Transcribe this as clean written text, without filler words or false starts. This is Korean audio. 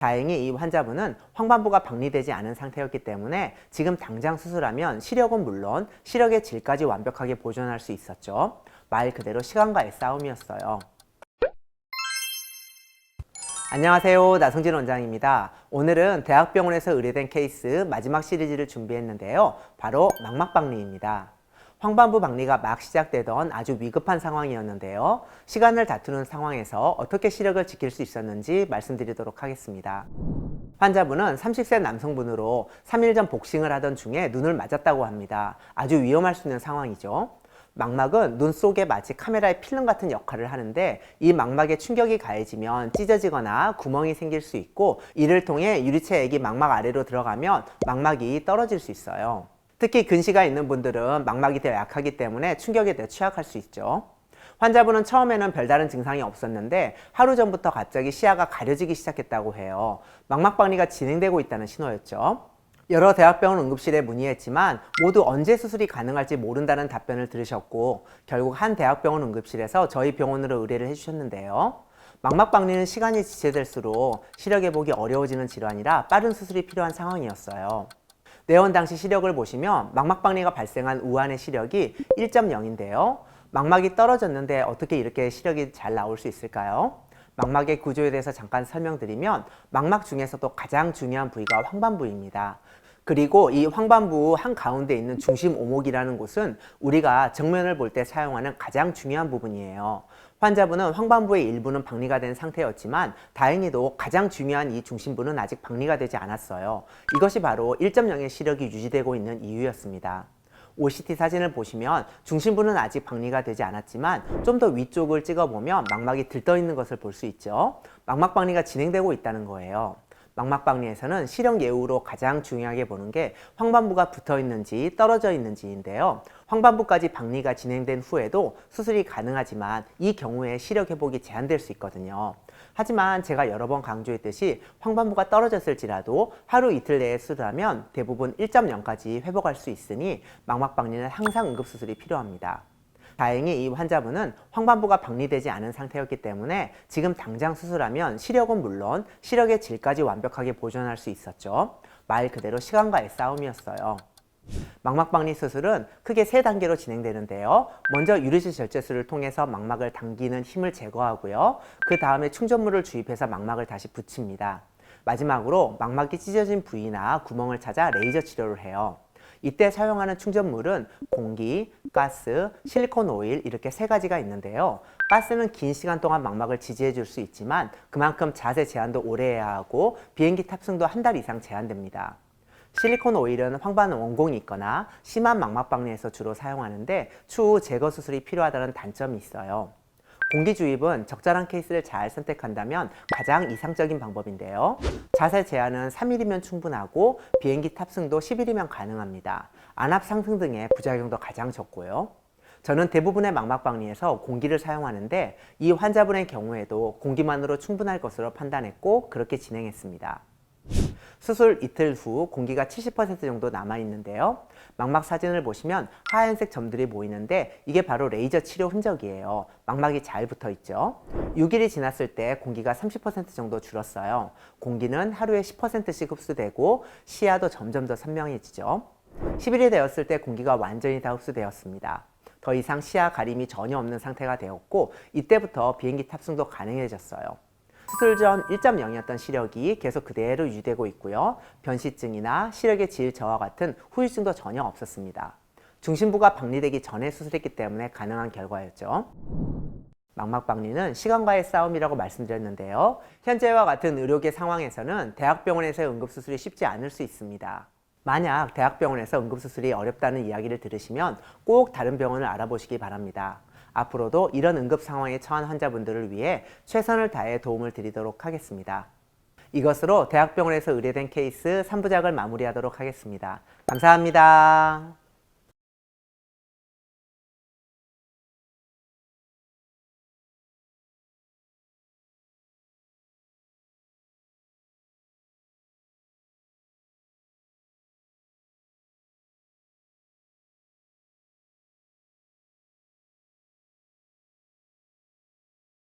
다행히 이 환자분은 황반부가 박리되지 않은 상태였기 때문에 지금 당장 수술하면 시력은 물론 시력의 질까지 완벽하게 보존할 수 있었죠. 말 그대로 시간과의 싸움이었어요. 안녕하세요, 나성진 원장입니다. 오늘은 대학병원에서 의뢰된 케이스 마지막 시리즈를 준비했는데요. 바로 망막박리입니다. 황반부 박리가 막 시작되던 아주 위급한 상황이었는데요. 시간을 다투는 상황에서 어떻게 시력을 지킬 수 있었는지 말씀드리도록 하겠습니다. 환자분은 30세 남성분으로 3일 전 복싱을 하던 중에 눈을 맞았다고 합니다. 아주 위험할 수 있는 상황이죠. 망막은 눈 속에 마치 카메라의 필름 같은 역할을 하는데 이 망막에 충격이 가해지면 찢어지거나 구멍이 생길 수 있고, 이를 통해 유리체액이 망막 아래로 들어가면 망막이 떨어질 수 있어요. 특히 근시가 있는 분들은 망막이 더 약하기 때문에 충격에 더 취약할 수 있죠. 환자분은 처음에는 별다른 증상이 없었는데 하루 전부터 갑자기 시야가 가려지기 시작했다고 해요. 망막박리가 진행되고 있다는 신호였죠. 여러 대학병원 응급실에 문의했지만 모두 언제 수술이 가능할지 모른다는 답변을 들으셨고, 결국 한 대학병원 응급실에서 저희 병원으로 의뢰를 해주셨는데요. 망막박리는 시간이 지체될수록 시력 회복이 어려워지는 질환이라 빠른 수술이 필요한 상황이었어요. 내원 당시 시력을 보시면 망막박리가 발생한 우한의 시력이 1.0인데요. 망막이 떨어졌는데 어떻게 이렇게 시력이 잘 나올 수 있을까요? 망막의 구조에 대해서 잠깐 설명드리면, 망막 중에서도 가장 중요한 부위가 황반부입니다. 그리고 이 황반부 한가운데 있는 중심 오목이라는 곳은 우리가 정면을 볼 때 사용하는 가장 중요한 부분이에요. 환자분은 황반부의 일부는 박리가 된 상태였지만 다행히도 가장 중요한 이 중심부는 아직 박리가 되지 않았어요. 이것이 바로 1.0의 시력이 유지되고 있는 이유였습니다. OCT 사진을 보시면 중심부는 아직 박리가 되지 않았지만 좀 더 위쪽을 찍어보면 망막이 들떠 있는 것을 볼 수 있죠. 망막 박리가 진행되고 있다는 거예요. 망막 박리에서는 시력 예후로 가장 중요하게 보는 게 황반부가 붙어 있는지 떨어져 있는지인데요. 황반부까지 박리가 진행된 후에도 수술이 가능하지만 이 경우에 시력 회복이 제한될 수 있거든요. 하지만 제가 여러 번 강조했듯이 황반부가 떨어졌을지라도 하루 이틀 내에 수술하면 대부분 1.0까지 회복할 수 있으니 망막 박리는 항상 응급수술이 필요합니다. 다행히 이 환자분은 황반부가 박리되지 않은 상태였기 때문에 지금 당장 수술하면 시력은 물론 시력의 질까지 완벽하게 보존할 수 있었죠. 말 그대로 시간과의 싸움이었어요. 망막박리 수술은 크게 3단계로 진행되는데요. 먼저 유리질 절제술을 통해서 망막을 당기는 힘을 제거하고요. 그 다음에 충전물을 주입해서 망막을 다시 붙입니다. 마지막으로 망막이 찢어진 부위나 구멍을 찾아 레이저 치료를 해요. 이때 사용하는 충전물은 공기, 가스, 실리콘 오일, 이렇게 3가지가 있는데요. 가스는 긴 시간 동안 망막을 지지해 줄 수 있지만 그만큼 자세 제한도 오래 해야 하고 비행기 탑승도 1달 이상 제한됩니다. 실리콘 오일은 황반 원공이 있거나 심한 망막박리에서 주로 사용하는데 추후 제거 수술이 필요하다는 단점이 있어요. 공기 주입은 적절한 케이스를 잘 선택한다면 가장 이상적인 방법인데요. 자세 제한은 3일이면 충분하고 비행기 탑승도 10일이면 가능합니다. 안압 상승 등의 부작용도 가장 적고요. 저는 대부분의 망막박리에서 공기를 사용하는데 이 환자분의 경우에도 공기만으로 충분할 것으로 판단했고 그렇게 진행했습니다. 수술 이틀 후 공기가 70% 정도 남아있는데요. 망막 사진을 보시면 하얀색 점들이 보이는데 이게 바로 레이저 치료 흔적이에요. 망막이 잘 붙어 있죠. 6일이 지났을 때 공기가 30% 정도 줄었어요. 공기는 하루에 10%씩 흡수되고 시야도 점점 더 선명해지죠. 10일이 되었을 때 공기가 완전히 다 흡수되었습니다. 더 이상 시야 가림이 전혀 없는 상태가 되었고 이때부터 비행기 탑승도 가능해졌어요. 수술 전 1.0이었던 시력이 계속 그대로 유지되고 있고요. 변시증이나 시력의 질 저하 같은 후유증도 전혀 없었습니다. 중심부가 박리되기 전에 수술했기 때문에 가능한 결과였죠. 망막 박리는 시간과의 싸움이라고 말씀드렸는데요. 현재와 같은 의료계 상황에서는 대학병원에서의 응급수술이 쉽지 않을 수 있습니다. 만약 대학병원에서 응급수술이 어렵다는 이야기를 들으시면 꼭 다른 병원을 알아보시기 바랍니다. 앞으로도 이런 응급 상황에 처한 환자분들을 위해 최선을 다해 도움을 드리도록 하겠습니다. 이것으로 대학병원에서 의뢰된 케이스 3부작을 마무리하도록 하겠습니다. 감사합니다.